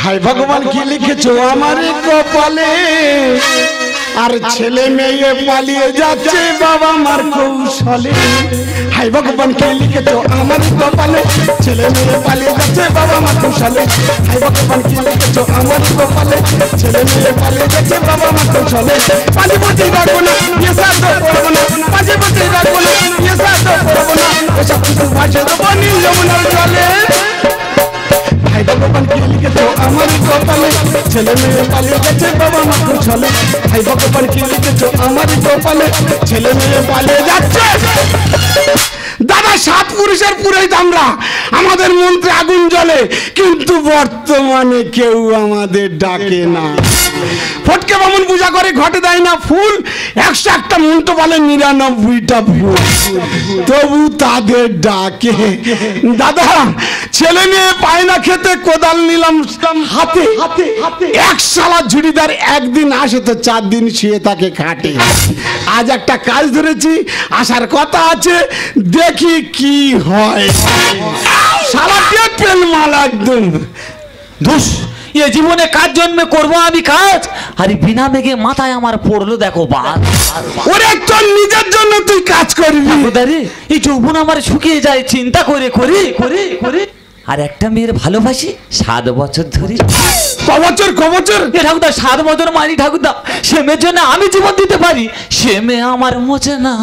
हाय भगवान की लिखेছো हमारे कपाले আর ছেলে মেয়ে পালিয়ে যাচ্ছে বাবা মার কৌশলে হাই ভগবান কে লিখেছো আমার কপালে ছেলে মেয়ে পালিয়ে যাচ্ছে বাবা মার কৌশলে হাই ভগবান কে লিখেছো আমার কপালে ছেলে মেয়ে পালিয়ে যাচ্ছে বাবা মার কৌশলে পালি পড়তে রাখবো না এসা তো করবো না পাশে পড়তে রাখবো না এসা তো করবো না এসব কিছু ভাষে দেবো নীল যমুনার জলে हाय भगवान के लिखेছো আমার কপালে ছেলে মেয়ে পালিয়ে যাচ্ছে বাবা মা কৌশলে হাই ভগবান के লিখেছো আমার কপালে ছেলে মেয়ে পালিয়ে যাচ্ছে দাদা সাত পুরুষের পুরোহিত আমরা আমাদের মন্ত্রে আগুন জ্বলে কিন্তু বর্তমানে কেউ আমাদের ডাকে না ফটকে বামুন পূজা করে ঘটে দেয় না ফুল 101টা মন্ত্র বলে 99টা ভুল তবু তাদের ডাকে দাদা ছেলে মেয়ে পায় না খেতে কোদাল নিলাম হাতে এক শালা ঝুড়িদার একদিন আসে তো 4 দিন শুয়ে থাকে খাটে আজ একটা কাজ ধরেছি আসার কথা আছে দেখি কি হয় শালা পেল মাল একদম ধুস ये জীবনে কাজ জন্মে করব আমি কাজ আরে বিনা মেঘে মাথায় আমার পড়লো দেখো বাদ ওরে তোর নিজের জন্য তুই কাজ করবি দাদা এই যৌবন আমার শুকিয়ে যায় চিন্তা করে করে করে করে আর একটা মেয়ের ভালোবাসি 7 বছর ধরে ক বছর এ ঠাকুরদা 7 বছর মানি ঠাকুরদা সে মেয়ের জন্য আমি জীবন দিতে পারি সে মেয়ে আমার মোচে না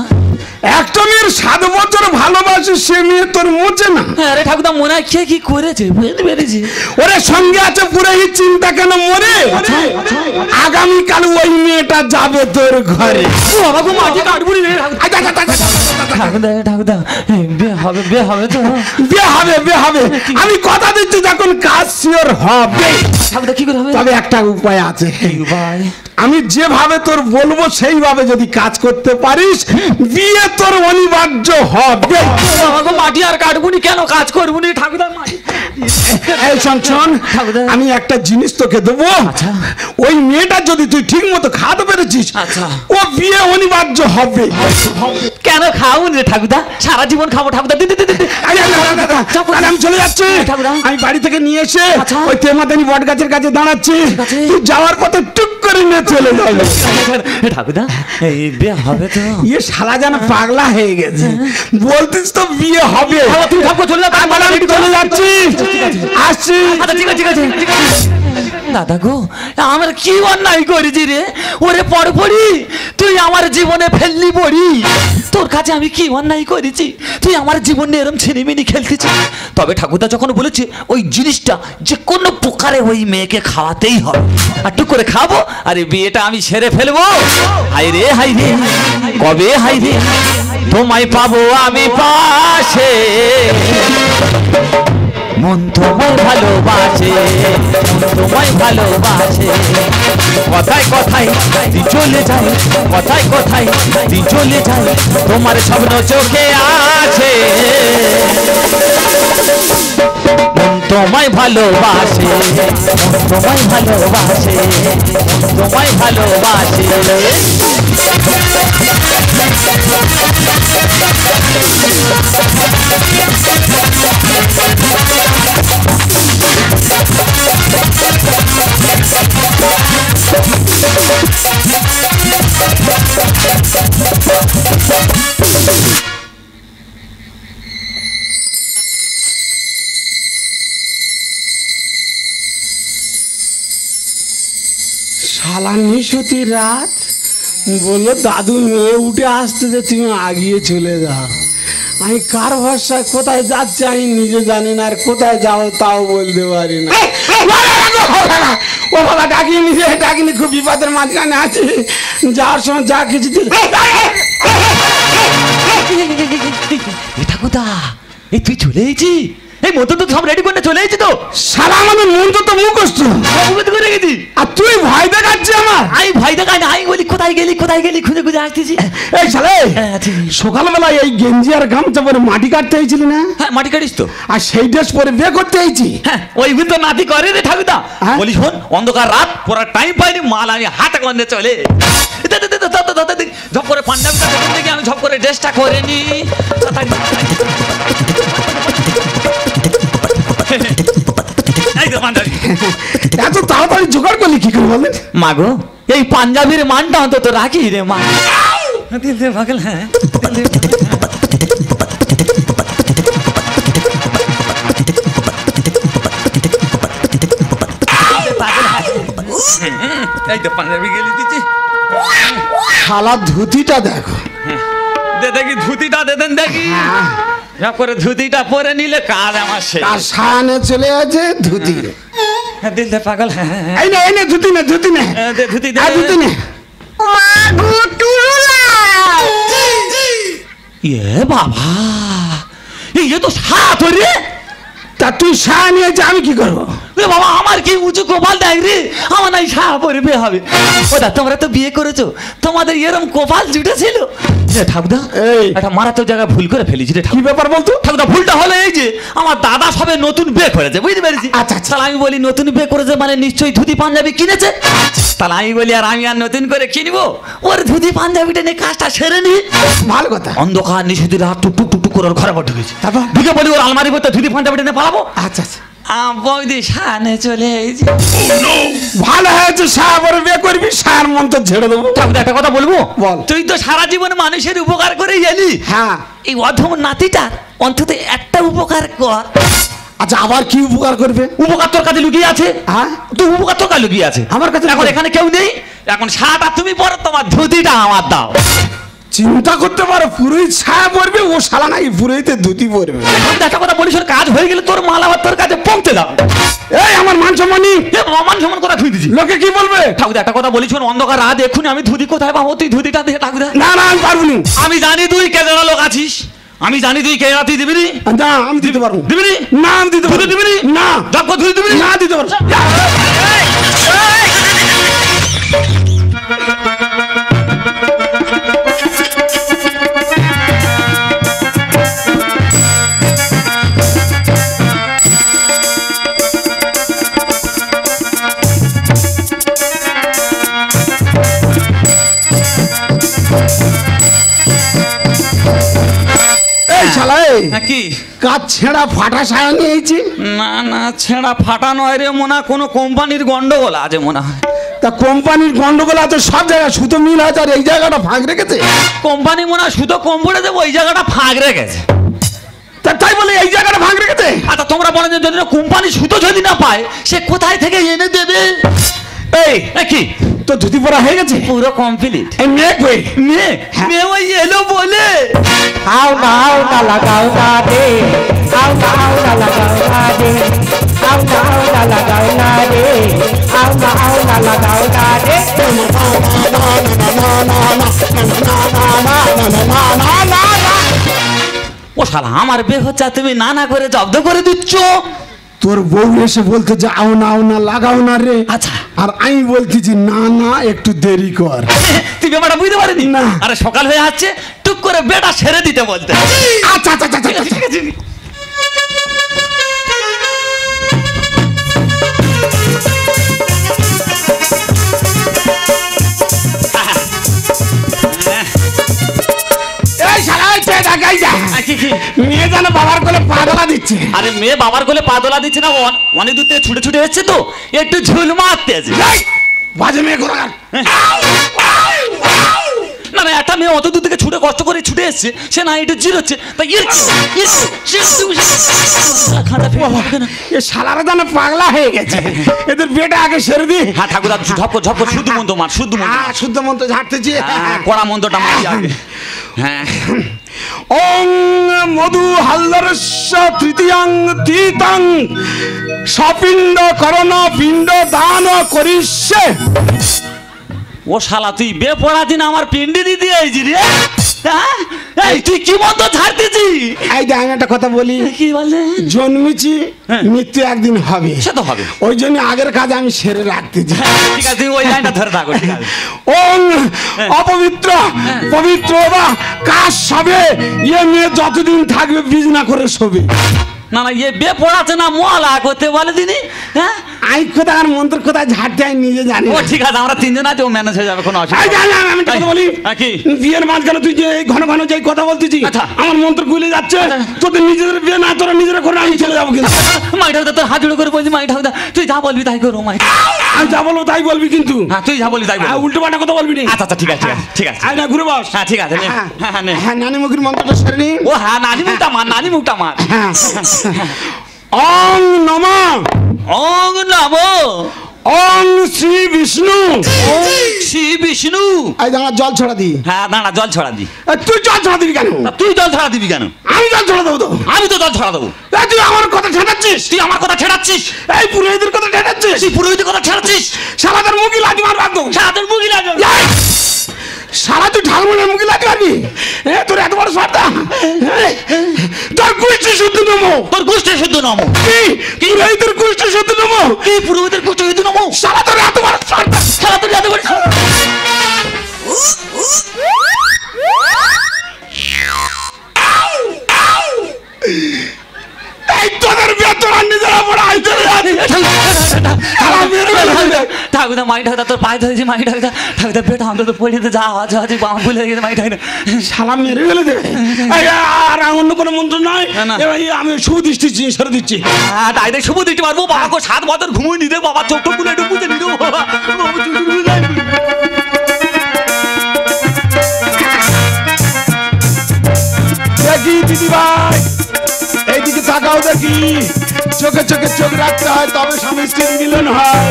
একটা মেয়ের 7 বছর ভালোবাসে সে মেয়ে তোর মোচে না আরে ঠাকুরদা মনে হয় কে কি করেছে বুঝতে পেরেছি ওরে সঙ্গে আছে পুরোহিত চিন্তা কেন মরে আগামী কাল ওই মেয়েটা যাবে তোর ঘরে ও বাবা গো মাটি কাটবুড়ি রে ঠাকুরদা ঠাকুরদা বিয়ে হবে তো বিয়ে হবে আমি কথা দিচ্ছি যখন কাজ শিওর হবে ঠাকুরদা কি করে হবে তবে একটা উপায় আছে ভাই আমি যেভাবে তোর বলবো সেইভাবে যদি কাজ করতে পারিস বিয়ে তোর অনিবার্য হবে বাবা মাটি আর কাটবুনি কেন কাজ করবুনি ঠাকুরদা মাটি এই শোন আমি একটা জিনিস তোকে দেবো ওই মেয়েটা যদি তুই ঠিক মতো খাওয়াতে পেরেছিস ও বিয়ে অনিবার্য হবে কেন খাওন রে ঠাকুরদা সারা জীবন খাবো ঠাকুরদা আমি চলে যাচ্ছি আমি বাড়ি থেকে নিয়ে এসে ওই তেমাদানি বট গাছের কাছে দাঁড়াচ্ছি তুই যাওয়ার পথে টুক করে নিয়ে চলে যাবে ঠাকুরদা এই বিয়ে হবে তো ইয়ে শালা যেন পাগলা হয়ে গেছে বলতিস তো বিয়ে হবে তুই ঠাকুর চলে যা আমি চলে যাচ্ছি আসছি ঠিক আছে দাদা গো আমার কি অন্যায় করেছি রে ওরে পড়ি তুই আমার জীবনে ফেললি পড়ি তোর কাছে আমি কি অন্যায় করেছি তুই আমার জীবনে এরম ছিনিমিনি খেলতেছিস তবে ঠাকুরদা যখন বলেছে ওই জিনিসটা যে কোনো প্রকারে ওই মেয়েকে খাওয়াতেই হবে আর টুক করে খাবো আরে বিয়েটা আমি সেরে ফেলবো হাই রে কবে হাই রে তোমায় পাবো আমি পাশে মন তোমায় ভালোবাসে কথায় তুই চলে যাই কথায় তুই চলে যাই তোমার স্বপ্ন চোখে আছে মন তোমায় ভালোবাসে শালা নিশুতি রাত বললো দাদু মেয়ে উঠে আসতে যে তুমি আগিয়ে চলে যাও আমি কার ভরসায় কোথায় যাচ্ছি আমি নিজে জানি না আর কোথায় যাও তাও বলতে পারি না ও বাবা ডাকিনি খুব বিপদের মাঝখানে আছি যাওয়ার সময় যা কিছু ঠাকুরদা এই তুই চলে এসেছি এই মন্ত্র তো সব রেডি করে চলে এসেছি তো সারা আমাদের মন্ত্র তো মুখস্থ করে গেছি আর তুই ভয় দেখাচ্ছি আমার আমি ভয় দেখাই না আমি বলি কোথায় গেলি খুঁজে আসতেছি এই শালা সকালবেলা এই গেঞ্জি আর গামছা পরে মাটি কাটতে হয়েছিলি না হ্যাঁ মাটি কাটিস তো আর সেই ড্রেস পরে বিয়ে করতে হয়েছি হ্যাঁ ওই তো নাতি করে রে ঠাকুরদা বলি শোন অন্ধকার রাত পড়ার টাইম পাইনি মাল আমি হাতে গন্ধে চলে ঝপ করে পাঞ্জাবিটা দেখে আমি ঝপ করে ড্রেসটা করে নি দে পাঞ্জাবি। এত তাড়াতাড়ি জোগাড় করলি কি করে বলেন? মা গো এই পাঞ্জাবির মানটা অন্তত রাখি রে মা। দিল দে পাগল হ্যাঁ এই তো পাঞ্জাবি গেলি দিচ্ছি। শালা ধুতিটা দেখো। দে দেখি ধুতিটা দে দেন দেখি। যা করে ধুতিটা পরে নিলে কাজ আমার শেষ। আর সায়ানে চলে আছে ধুতি। দিল দে পাগল হ্যাঁ এই নে ধুতি নে ধুতি নে। দে ধুতি দে। ধুতি নে। এ বাবা এই তো সাত রে। তা তুই সায়া নিয়েছে আমি কি করবো? বাবা আমার কি উঁচু কপাল দেখ রে, আমার নাই সাহা পরে বিয়ে হবে। ওটা তোমরা তো বিয়ে করেছো, তোমাদের এরম কপাল জুটেছিল। ঠাকুদা এই একটা মারাত্মক জায়গায় ভুল করে ফেলেছি রে। কি ব্যাপার বলতো? ঠাকুদা ভুলটা হলো এই যে আমার দাদা সবে নতুন বিয়ে করেছে, বুঝতে পেরেছি। আচ্ছা আচ্ছা। তাহলে আমি বলি নতুন বিয়ে করেছে মানে নিশ্চয়ই ধুতি পাঞ্জাবি কিনেছে। তাহলে আমি বলি আর আমি আর নতুন করে কিনবো, ওর ধুতি পাঞ্জাবিটা নিয়ে কাজটা সেরে নি। ভালো কথা। অন্ধকার নিশুতি রাত টুক টুক টুক করে ওর ঘরে ঢুকেছি। তারপর ঢুকে বলি ওর আলমারি করতে ধুতি পাঞ্জাবিটা নিয়ে পালাবো। আচ্ছা আচ্ছা বৌদি সানে চলে এসেছি। ভালো হয়েছে, সায়া পরে বিয়ে করবি, সায়ার মন তো ঝেড়ে দেবো। ঠাকুর একটা কথা বলবো? বল। তুই তো সারা জীবন মানুষের উপকার করে এলি, হ্যাঁ এই অধম নাতিটার অন্তত একটা উপকার কর। আচ্ছা আবার কি উপকার করবে? উপকার তোর কাছে লুকিয়ে আছে। হ্যাঁ তো উপকার তোর কাছে লুকিয়ে আছে আমার কাছে। এখন এখানে কেউ নেই, এখন সারাটা তুমি পরো, তোমার ধুতিটা আমার দাও। চিন্তা করতে পারো, পুরোহিত ছায়া পড়বে, ও শালা নাকি পুরোহিতে ধুতি পরবে। একটা কথা বলিস, ওর কাজ হয়ে গেলে তোর মাল আবার তোর কাছে পৌঁছে দাও। এই আমার মান সম্মানী, মান সম্মান কথা ধুই দিছি। লোকে কি বলবে? ঠাকুর একটা কথা বলিস, অন্ধকার রাত এক্ষুনি আমি ধুতি কোথায় পাবো? তুই ধুতিটা দিয়ে ঠাকুর। না না আমি পারবো না। আমি জানি তুই কেজরা লোক আছিস, আমি জানি তুই কেজরা, তুই দিবি নি? না আমি দিতে পারবো। দিবি নি? না আমি দিতে পারবো। দিবি নি? না যজ্ঞ ধুই দিবি নি? না দিতে পারবো। এই শালা এই কি কাজ ছেঁড়া ফাটা সায়া নিয়েছি। না না ছেঁড়া ফাটা নয় রে মোনা, কোনো কোম্পানির গন্ডগোল আছে মনে হয়। তা কোম্পানির গন্ডগোল আছে সব জায়গায়, সুতো মিল আছে আর এই জায়গাটা ফাঁক রেখেছে। কোম্পানি মনে হয় সুতো কম পড়ে দেবো, ওই জায়গাটা ফাঁক রেখেছে। তা তাই বলে এই জায়গাটা ফাঁক রেখেছে। আচ্ছা তোমরা বলেন যে যদি কোম্পানি সুতো যদি না পায় সে কোথায় থেকে এনে দেবে? এই কি তো ধুতি পরা হয়ে গেছে পুরো কমপ্লিট। এই মেয়ে কই? মেয়ে মেয়ে ওই এলো বলে आओ ना लगाओ ना दे आओ ना लगाओ ना दे आओ ना लगाओ ना दे आओ ना लगाओ ना दे ও শালা আমার বিয়ে হচ্ছে আর তুমি না না করে জব্দ করে দিচ্ছ। তোর বউ এসে বলতে যে আও না লাগাও না রে। আচ্ছা আর আমি বলতেছি না না একটু দেরি কর। তুই ব্যাপারটা বুঝতে পারিনি? না। আরে সকাল হয়ে যাচ্ছে, টুক করে বেটা ছেড়ে দিতে বলতে। আচ্ছা আচ্ছা আচ্ছা আচ্ছা। ঠিক আছে। এই শালা এই পেট আগাই যা। মেয়ে যেন বাবার কোলে পা দোলা দিচ্ছে। আরে মেয়ে বাবার কোলে পা দোলা দিচ্ছে না, অনেক দূর থেকে ছুটে ছুটে এসছে তো একটু ঝুল মারতে আছে। এই, বাজে মেয়ে ঘোরার। না না একটা মেয়ে অত দূর থেকে ছুটে কষ্ট করে ছুটে এসছে, সে না একটু জিরোচ্ছে তাই এ শালারা যেন পাগলা হয়ে গেছে। এদের পেটে আগে সেরে দি। হ্যাঁ ঠাকুর ঝপকর ঝপকর শুদ্ধ মন্ত্র মার, শুদ্ধ মন্ত্র মার। শুদ্ধ মন্ত্র ঝাড়তেছি। কড়া মন্ত্রটা মারি আগে। হ্যাঁ ওং মধু হালদরস্য তৃতীয়াং তীতং সপিণ্ড করণ পিণ্ড দান করিষ্যে। ও শালা তুই বে পড়া দিন আমার পিন্ডি দিদি আইছি রে। হ্যাঁ? এই তুই কি মন্ত্র ঝাড়তেছি? এই যে আমি একটা কথা বলি, কি বলে? জন্মেছি মৃত্যু একদিন হবে, সে তো হবে। ওই জন্য আগের কাজ আমি সেরে রাখতেছি। ঠিক আছে তুমি ওই লাইনটা ধরে থাকো, ঠিক আছে। ওং অপবিত্র পবিত্র বা কাজ সবে ইয়ে মেয়ে যতদিন থাকবে বিজনা করে শোবে। না না ইয়ে বে পড়াচ্ছে না মোয়ালা করতে বলে দিনি। হ্যাঁ আই কোথায় আর মন্ত্র কোথায় ঝাড়তে আমি নিজে জানি ও ঠিক আছে আমরা তিনজন আছে ও ম্যানেজ হয়ে যাবে কোনো অসুবিধা এই জানি আমি একটা কথা বলি কি বিয়ের মাঝখানে তুই যে ঘন ঘন যে কথা বলতেছিস আচ্ছা। আমার মন্ত্র গুলে যাচ্ছে আচ্ছা। তোদের নিজেদের বিয়ে না তোরা নিজেরা করে আমি চলে যাবো কিন্তু মাই ঠাকুর তোর হাত জোড়ো করে বলছি মাই ঠাকুর তুই যা বলবি তাই করো মাই আমি যা বলবো তাই বলবি কিন্তু হ্যাঁ তুই যা বলবি তাই বল উল্টো পাল্টা কথা বলবি না আচ্ছা আচ্ছা ঠিক আছে ঠিক আছে আয় না ঘুরে বস হ্যাঁ ঠিক আছে নে। হ্যাঁ হ্যাঁ হ্যাঁ নে। হ্যাঁ নানি মুখের মন্ত্রটা সেরে নি ও হ্যাঁ নানি মুখটা মার নানি মুখটা মার হ্যাঁ ওং নমঃ ওং নমো ওং শ্রী বিষ্ণু ওং শ্রী বিষ্ণু এই দাঁড়া জল ছড়া দি হ্যাঁ দাঁড়া জল ছড়া দি তুই জল ছড়া দিবি কেন তা তুই জল ছড়া দিবি কেন আমি জল ছড়া দেবো তো আমি তো জল ছড়া দেবো এই তুই আমার কথা ঠেকাচ্ছিস তুই আমার কথা ছেড়াচ্ছিস এই পুরোহিতের কথা ঠেকাচ্ছিস তুই পুরোহিতের কথা ছেড়াচ্ছিস সারাদের মুখি লাঠি মার রাখবো সারাদের মুখি লাগবে সারা তুই ঢালমুনের মুখে লাঠি মারবি তোর এত বড় সর্দা তোর কুষ্টি শুদ্ধ নমো তোর গোষ্ঠী শুদ্ধ নমো কি পুরোহিতের কুষ্টি শুদ্ধ নমো কি পুরোহিতের গোষ্ঠী শুদ্ধ নমো সারা তোর এত বড় সর্দা সারা তোর এত বড় এই তোদের বিয়ে তোরা নিজেরা বড় আইতে ঠাকুর মাই ঠাকুর তোর পায়ে ধরেছি মাই ঠাকুর ঠাকুর পেট অন্তত পড়িতে যা আওয়াজ আছে বাম ভুলে গেছে মাই ঠাকুর শালা মেরে ফেলে দেবে আর অন্য কোনো মন্ত্র নয় না। এবার আমি সুদৃষ্টি ছেড়ে দিচ্ছি হ্যাঁ ডাইরেক্ট শুভ দিতে পারবো বাবা গো 7 বছর ঘুমোই নিতে বাবা চোখ টোক খুলে একটু বুঝে নিতে বাবা দেখি দিদি ভাই এইদিকে তাকাও দেখি চোখে চোখে চোখ রাখতে হয় তবে স্বামী স্ত্রীর মিলন হয়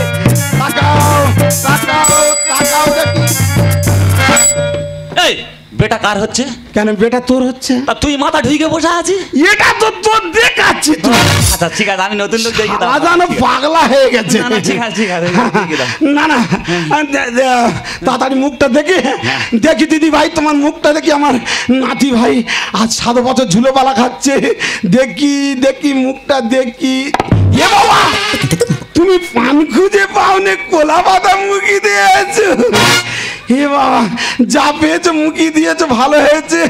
তাকাও তাকাও তাকাও দেখি এই বেটা কার হচ্ছে কেন বেটা তোর হচ্ছে তা তুই মাথা ঢুকে বসে আছিস এটা তো তোর দেখাচ্ছি তো আচ্ছা ঠিক আছে আমি নতুন লোক দেখি দাও আজানো পাগলা হয়ে গেছে না, না, ঠিক আছে ঠিক আছে দেখি দাও। না না তাড়াতাড়ি মুখটা দেখি দেখি দিদি ভাই তোমার মুখটা দেখি আমার নাতি ভাই আজ 7 বছর ঝুলোপালা খাচ্ছে দেখি দেখি মুখটা দেখি এ বাবা তুমি পান খুঁজে পাওনে কোলা বাদাম মুখি দিয়েছো হে বাবা যা পেয়েছো মুখি দিয়েছো ভালো হয়েছে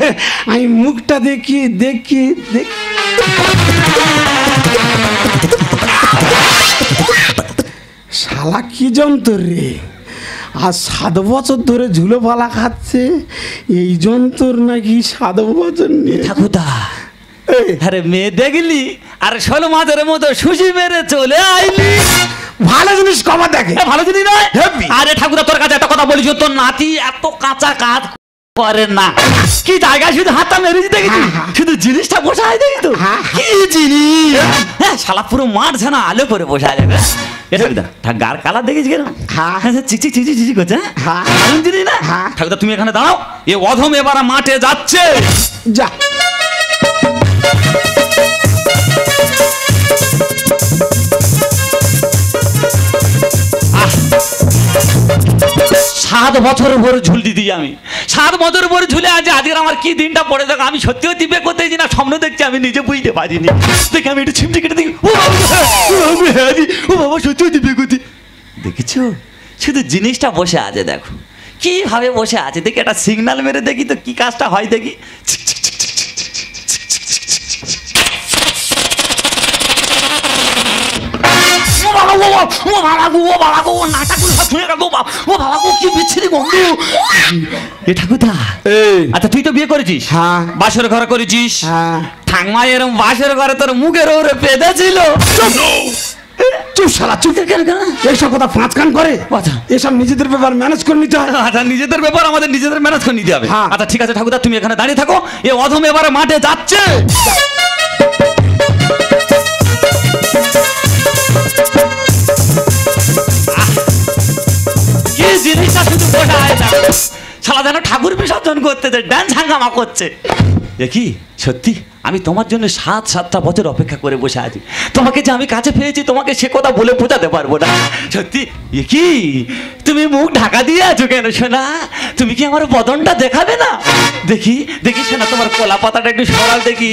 আমি মুখটা দেখি দেখি দেখি শালা কি যন্ত্র রে আর 7 বছর ধরে ঝুলো পালা খাচ্ছে এই যন্ত্র নাকি 7 বছর নিয়ে ঠাকুরদা আরে মেয়ে দেখলি আর 16 মাসের মতো সুজি মেরে চলে আইলি ভালো জিনিস কমা দেখে ভালো জিনিস নয় Happy. আরে ঠাকুরদা তোর কাছে একটা কথা বলিস তোর নাতি এত কাঁচা কাজ করে না কি জায়গায় শুধু হাতটা মেরেছি দেখেছি শুধু জিনিসটা বসায় দেখি তো কি জিনিস হ্যাঁ শালা পুরো মাঠ যেন আলো করে বসায় যাবে গার কালার দেখেছি কেন চিকচিক চিকচিক চিকচিক করছে দারুণ জিনিস না ঠাকুরদা তুমি এখানে দাঁড়াও এ অধম এবার মাঠে যাচ্ছে যা 7 বছর ভরে ঝুল দিদি আমি 7 বছর ভরে ঝুলে আছে আজকের আমার কি দিনটা পড়ে দেখো আমি সত্যি সত্যি বিয়ে করতেছি না স্বপ্ন দেখছি আমি নিজে বুঝতে পারিনি দেখি আমি একটু ছিমটি কেটে দেখি ও বাবা সত্যি সত্যি বিয়ে করছি দেখেছো শুধু জিনিসটা বসে আছে দেখো কিভাবে বসে আছে দেখি একটা সিগন্যাল মেরে দেখি তো কি কাজটা হয় দেখি আচ্ছা তুই তো বিয়ে করেছিস হ্যাঁ বাসর ঘরে করেছিস হ্যাঁ ঠাংমা এরম বাসর ঘরে তোর মুখের ওরে পেদা ছিল চুপ শালা চুপ কেন কেন এইসব কথা 5 কান করে এসব নিজেদের ব্যাপার ম্যানেজ করে নিতে হয় আচ্ছা নিজেদের ব্যাপার আমাদের নিজেদের ম্যানেজ করে নিতে হবে হ্যাঁ। আচ্ছা ঠিক আছে ঠাকুরদা তুমি এখানে দাঁড়িয়ে থাকো এ অধম এবারে মাঠে যাচ্ছে কি জিনিসটা শুধু বোঝা হয় না শালা যেন ঠাকুর বিসর্জন করতেছে ডান্স হাঙ্গামা করছে দেখি সত্যি আমি তোমার জন্য 7-7টা বছর অপেক্ষা করে বসে আছি তোমাকে যে আমি কাছে পেয়েছি তোমাকে সে কথা বলে বোঝাতে পারবো না সত্যি এ কি তুমি মুখ ঢাকা দিয়ে আছো কেন সোনা তুমি কি আমার বদনটা দেখাবে না দেখি দেখি সোনা তোমার কলা পাতাটা একটু সরাও দেখি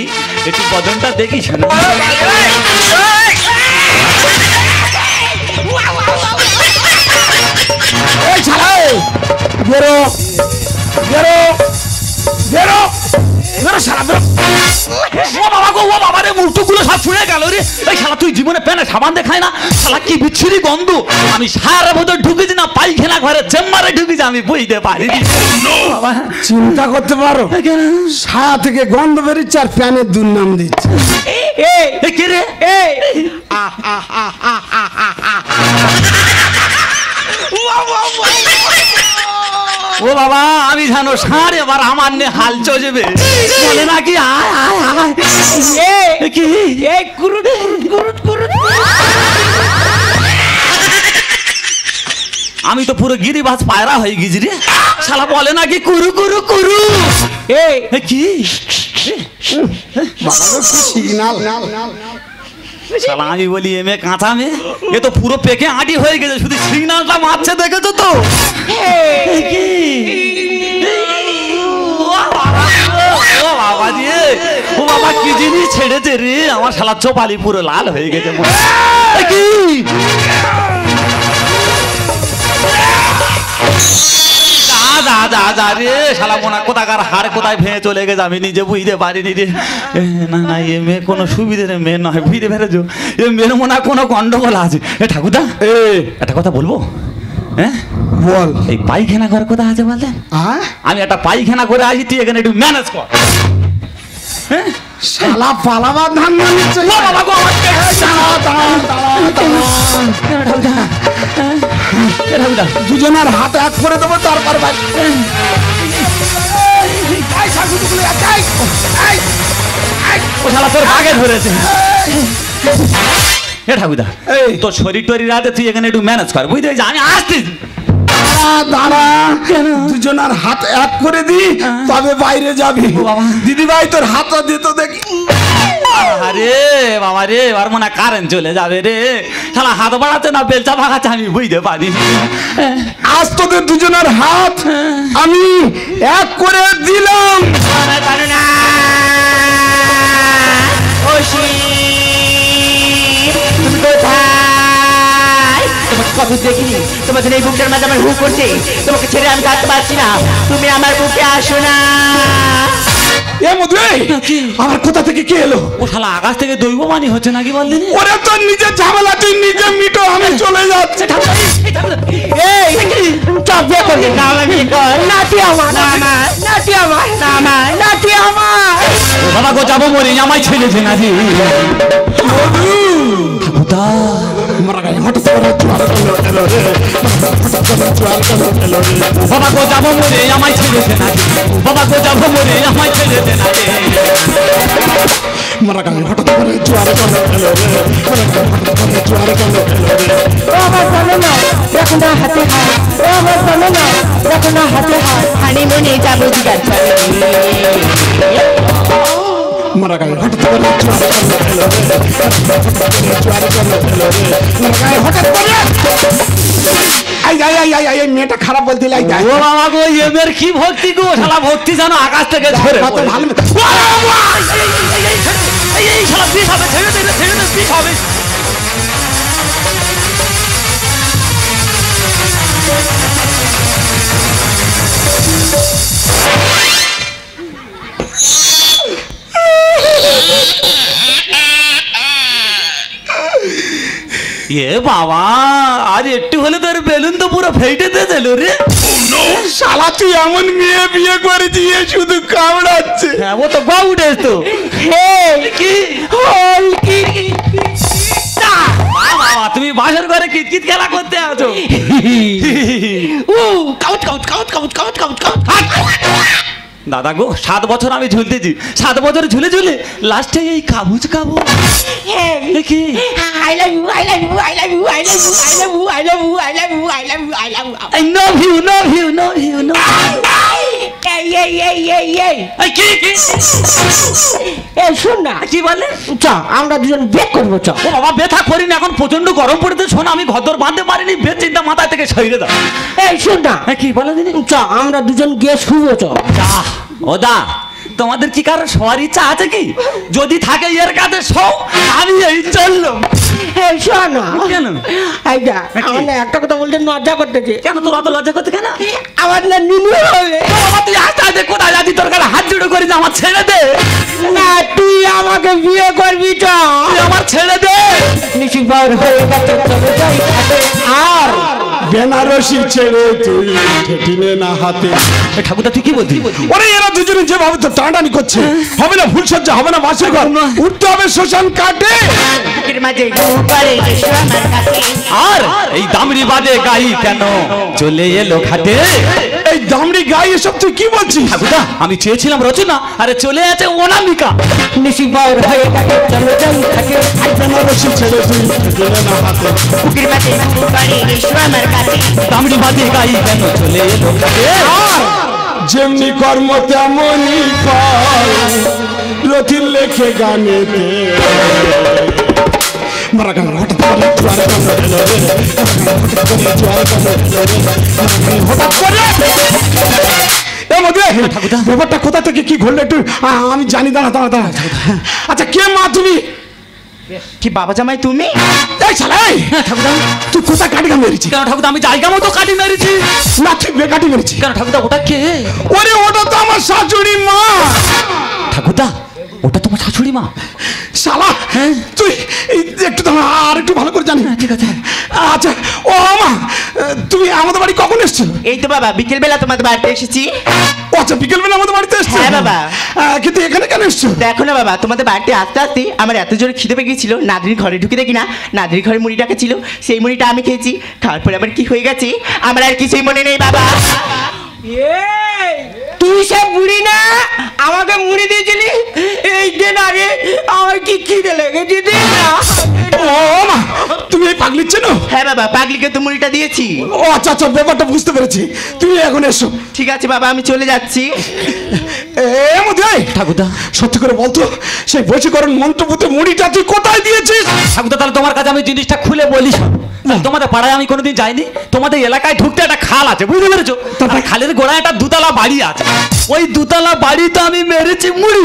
একটু বদনটা দেখি সোনা এই শালা বেরো বেরো বেরো বেরো শালা বেরো ও বাবা গো ও বাবা রে মুটুগুলো সব ছুঁড়ে গেল রে। এই শালা তুই জীবনে প্যানে সাবান দেখায় না শালা, কি বিচ্ছিরি গন্ধ। আমি সারা ভেতর ঢুকেছি না পায়খানা ঘরে চেম্বারে ঢুকেছি, আমি বুঝতে পারিনি। চিন্তা করতে পারো, ছায়া থেকে গন্ধ বেরিয়েছে আর প্যানের দুর্নাম দিচ্ছে। কে রে? ও বাবা, আমি জানো সার এবার আমার নে হাল চলবে বলে নাকি আয় আয় আয়। কি এই কুরুট কুরুট কুরুট, আমি তো পুরো গিরিবাজ পায়রা হয়ে গেছি রে। শালা বলে নাকি কুরু কুরু কুরু। কি সিগনাল? শালা আমি বলি এমে কাঁচা মে, এ তো পুরো পেকে আঁটি হয়ে গেছে, শুধু সিগনালটা মারছে দেখেছো তো। ও বাবা দিয়ে, ও বাবা কি জিনিস ছেড়েছে রে, আমার শালা চোপালি পুরো লাল হয়ে গেছে। কি রে শালা মোনা কোথাকার হাড় কোথায় ভেঙে চলে গেছে আমি নিজে বুঝতে পারিনি রে। না না, এ মেয়ে কোনো সুবিধে মেয়ে নয়, বুঝতে পেরেছো? এ মেয়ের মনে হয় কোনো গন্ডগোল আছে। এ ঠাকুরদা, একটা কথা বলবো? হ্যাঁ বল। এই পায়খানা ঘর কোথায় আছে বললেন? আমি একটা পায়খানা করে আসি, তুই এখানে একটু ম্যানেজ কর। হ্যাঁ শালা পালাবার ধান নিচ্ছে। দুজনের হাত এক করে দেবো, তারপর ও শালা তোর আগে ধরেছে। এ ঠাকুরদা, তোর শরীর টরির রাতে তুই এখানে একটু ম্যানেজ কর, বুঝতে পেরেছিস? আমি আসতেছি। দাঁড়া, দুজনের হাত এক করে দি, তবে বাইরে যাবি। দিদি ভাই তোর হাতটা দিত দেখি। আরে বাবা রে, এবার মনে হয় কারেন্ট চলে যাবে রে। শালা হাত বাড়াচ্ছে না বেলচা ভাগাচ্ছে, আমি বুঝতে পারি। আজ তোদের দুজনের হাত আমি এক করে দিলাম। তুমি কোথায়? তোমাকে কত দেখিনি, তোমাদের এই বুকটার মাঝে আমার হু করছে, তোমাকে ছেড়ে আমি থাকতে পারছি না, তুমি আমার বুকে আসো না। আমার কোথা থেকে কে এলো? ও শালা আকাশ থেকে দৈববাণী হচ্ছে নাকি বললেন? ওরে তোর নিজের ঝামেলা, তুই নিজে মিটো, আমি চলে যাচ্ছি। বাবা গো যাবো মরে, আমায় ছেড়েছে নাকি? বাবা গো যাবো মরে, আমায় ছেড়েছে নাকি? বাবা গো যাবো মরে, আমায় ছেড়েছে নাকি? মারা গায়ে হঠাৎ করে জোয়ারে চলে এলো রে, মারা গায়ে হঠাৎ করে জোয়ারে চলে এলো রে। ও আমার চলো না, দেখো না হাতে হাত, ও আমার চলো না, দেখো না হাতে হাত, হানিমুনে যাবো দিদার চলে। মারা গায়ে হঠাৎ করে জোয়ারে চলে এলো রে, জোয়ারে চলে এলো রে, মারা গায়ে হঠাৎ করে। এই মেয়েটা খারাপ বলতে লাই। ও বাবা গো, এদের কি ভক্তি গো, শালা ভক্তি জানো আকাশ থেকে ঝরে পড়ে। ভালো এই শালা বিষ হবে, ছেড়ে দে বিষ হবে। এ বাবা, আর একটু হলে তোর বেলুন তো পুরো ফেটে দিয়েছিল রে। শালা তুই এমন মেয়ে বিয়ে করেছি, এ শুধু কামড়াচ্ছে। হ্যাঁ ও তো গৌড়ে তো। কি বাবা, তুমি বাসর ঘরে কিতকিত খেলা করতে আছো? দাদা গো, 7 বছর আমি ঝুলতেছি, 7 বছর ঝুলে ঝুলে লাস্টে এই কাবুজ কাবু। কি I love you, I love you, I love you, I love you, I love you, I love you, I love you, I love you, I love you. I love you, love you, love you, love you. এই শোন না, কি বলে? চ আমরা দুজন bake করবো, চ। ও বাবা, ব্যথা করিনি, এখন প্রচন্ড গরম পড়েছে। শোন, আমি ঘর বাঁধতে পারিনি, বেশ চিন্তা মাথা থেকে সরিয়ে দাও। এই শোন না, কি বলে দিদি? চ আমরা দুজন গিয়ে শুবো, চ। ও দা, তোমাদের কি কারো শোয়ার ইচ্ছা আছে কি? যদি থাকে এর কাছে শো, আমি এই চললাম। এই শোন, না কেন? এই যা আমার না একটা কথা বলতে লজ্জা করতেছে। কেন তোর অত লজ্জা করতে কেন? আমার না নিনু হবে। তুই আস্তে কোথায় যাচ্ছি? তোর কাছে হাত জুড়ে করিস, আমার ছেড়ে দে। না তুই আমাকে বিয়ে করবি তো? তুই আমার ছেড়ে দে। নিশি বার হয়ে গেছে চলে যাই ঘাটে। আর বেনারসি ছেড়ে তুই ঠেটিনে না হাতে। ঠাকুরদা তুই কি বলছিস? ওরে এরা দুজনে যেভাবে তো টানাটানি করছে, হবে না ফুল সজ্জা, হবে না বাসের ঘর, উঠতে হবে শ্মশান কাটে। বুকের মাঝে করে এসো আমার কাছে। আর এই দামড়ি বাদে গাই কেন চলে এলো ঘাটে? এই দামড়ি গাই এসব তুই কি বলছিস? ঠাকুরদা আমি চেয়েছিলাম রচনা, আরে চলে আছে অনামিকা। নিশি বার হয়ে গেছে চলে যাই ঘাটে। বেনারসি ছেড়ে তুই ঠেটিনে না হাতে। বুকের মাঝে করে এসো আমার কাছে। দামড়ি বাদে গাই কেন চলে এলো ঘাটে? আর যেমনি কর্ম তেমনি ফল, রথির লেখে গানেতে। মারা গান হঠাৎ করে জোয়ার গান এলো রে, হঠাৎ করে জোয়ার গান এলো রে, হঠাৎ করে ঠাকুরদা। ব্যাপারটা কোথা থেকে কি ঘটলো একটু আমি জানি। দাঁড়া দাঁড়া দাঁড়া। আচ্ছা কে মা তুমি? কি বাবা জামাই তুমি? এই শালা এই, হ্যাঁ ঠাকুরদা। তুই কোথায় কাটি মেরেছি? কেন ঠাকুরদা আমি জায়গা মতো কাটি মেরেছি। না তুই বেকাটি মেরেছি। কেন ঠাকুরদা ওটা কে? ওরে ওটা তো আমার শাশুড়ি মা। ঠাকুরদা ওটা তোমার শাশুড়ি মা? শালা হ্যাঁ? তুই একটু দাঁড়া, আর একটু ভালো করে জানি। ঠিক আছে। আচ্ছা ও মা, তুমি আমাদের বাড়ি কখন এসছো? এই তো বাবা বিকেল বেলা তোমাদের বাড়িতে এসেছি। ও আচ্ছা বিকেলবেলা আমাদের বাড়িতে এসছো? হ্যাঁ বাবা। কিন্তু এখানে কেন এসছো? দেখো না বাবা, তোমাদের বাড়িতে আসতে আসতে আমার এত জোরে খিদে পেয়ে গেছিল, নাদির ঘরে ঢুকে দেখি না নাদির ঘরে মুড়ি রাখা ছিল, সেই মুড়িটা আমি খেয়েছি। তারপরে আবার কি হয়ে গেছে আমার আর কিছুই মনে নেই বাবা। তুই সব বুড়ি না আমাকে মুড়ি দিয়েছিলি, এই দিন আগে আমার কি খিদে লেগেছে দিন না। ও মা তুমি এই পাগলির চেনো? হ্যাঁ বাবা, পাগলিকে তো মুড়িটা দিয়েছি। ও আচ্ছা আচ্ছা ব্যাপারটা বুঝতে পেরেছি। তুমি এখন এসো। ঠিক আছে বাবা, আমি চলে যাচ্ছি। এ মধ্যে ঠাকুরদা সত্যি করে বলতো, সেই বশীকরণ মন্ত্রপুতে মুড়িটা তুই কোথায় দিয়েছিস? ঠাকুরদা তাহলে তোমার কাছে আমি জিনিসটা খুলে বলি। তোমাদের পাড়ায় আমি কোনোদিন যাইনি, তোমাদের এলাকায় ঢুকতে একটা খাল আছে, বুঝতে পেরেছো? তারপর খালের গোড়ায় একটা দুতলা বাড়ি আছে, ওই দুতলা বাড়িতে আমি মেরেছি মুড়ি।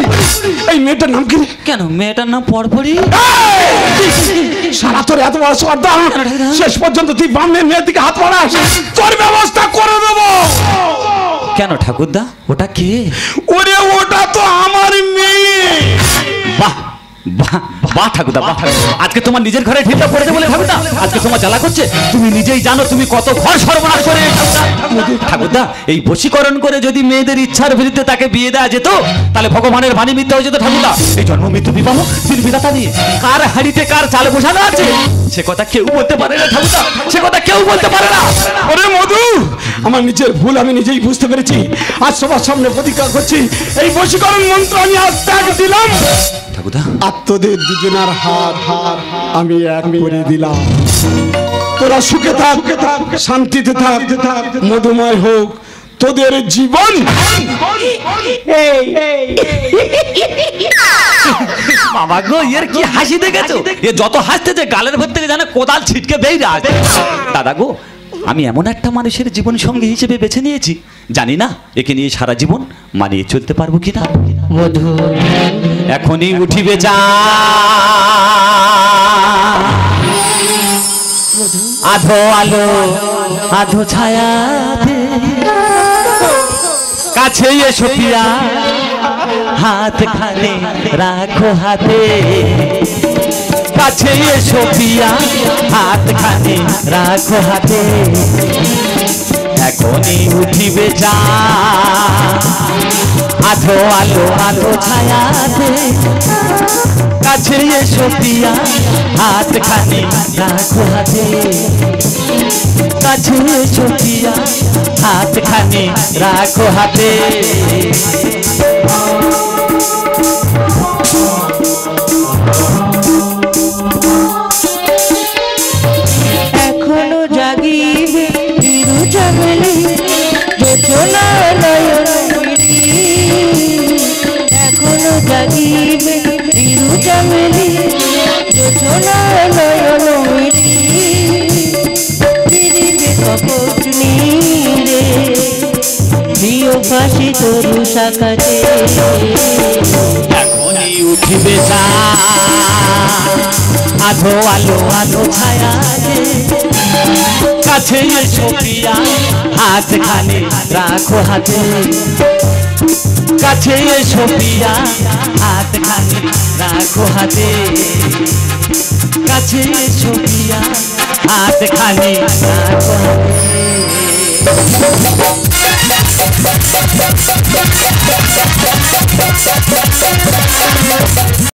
এই মেয়েটার নাম কি রে? কেন মেয়েটার নাম পরপরই? সারা তোর এত বড় শ্রদ্ধা, শেষ পর্যন্ত তুই বামনের মেয়ের দিকে হাত বাড়াস, তোর ব্যবস্থা করে দেবো। কেন ঠাকুরদা ওটা কে? ওরে ওটা তো আমার মেয়ে। বাহ বাহ বাহ ঠাকুরদা, বাহ ঠাকুরদা, আজকে তোমার নিজের ঘরে ঢিলটা পড়েছে বলে ঠাকুরদা আজকে তোমার জ্বালা করছে। তুমি নিজেই জানো তুমি কত ঘর সর্বনাশ করে। ঠাকুরদা এই বশীকরণ করে যদি মেয়েদের ইচ্ছার বিরুদ্ধে তাকে বিয়ে দেওয়া যেত, তাহলে ভগবানের বাণী মিথ্যা হয়ে যেত। ঠাকুরদা এই জন্ম মৃত্যু বিবাহ তিন বিধাতা নিয়ে কার হাড়িতে কার চালে বসানো আছে সে কথা কেউ বলতে পারে না। ঠাকুরদা সে কথা কেউ বলতে পারে না। ওরে মধু, আমার নিজের ভুল আমি নিজেই বুঝতে পেরেছি। আজ সবার সামনে প্রতিজ্ঞা করছি, এই বশীকরণ মন্ত্র আমি আজ ত্যাগ দিলাম। ঠাকুরদা আত্মদের দুজনার হাত আমি এক করে দিলাম। তোরা সুখে থাক, শান্তিতে থাক, মধুময় হোক তোদের জীবন। বাবা গো এর কি হাসি দেখেছো? এ যত হাসতেছে গালের ভেতর থেকে জানে কোদাল ছিটকে বেরিয়ে আসে। দাদা গো আমি এমন একটা মানুষের জীবন সঙ্গী হিসেবে বেছে নিয়েছি, জানি না একে নিয়ে সারা জীবন মানিয়ে চলতে পারবো কিনা। মধু এখনই উঠিবে যা আধো আলো আধো ছায়া কাছে এসো পিয়া হাত খানে রাখো হাতে, কাছে এসো পিয়া হাত খানে রাখো হাতে। এখনই উঠিবে যা আধো আলো আধো ছায়াতে, কাছে এসো পিয়া হাত খানে রাখো হাতে, কাছে এসো পিয়া হাত খানে রাখো হাতে। এখনো জাগিবে বিরু চামেলি যোচনা নয়ন মিলি, এখনো জাগিবে বিরু চামেলি যোচনা নয়ন মিলি, ফিরিবে কপট নীরে প্রিয় ফাঁসি তরু শাখাতে। এখনই উঠিবে যা আধো আলো আলো ছায়া দে কাছে এসো প্রিয়া হাত খানি রাখো হাতে কাছে এসো প্রিয়া হাত খানি রাখো হাতে কাছে এসো প্রিয়া হাত খানি রাখো হাতে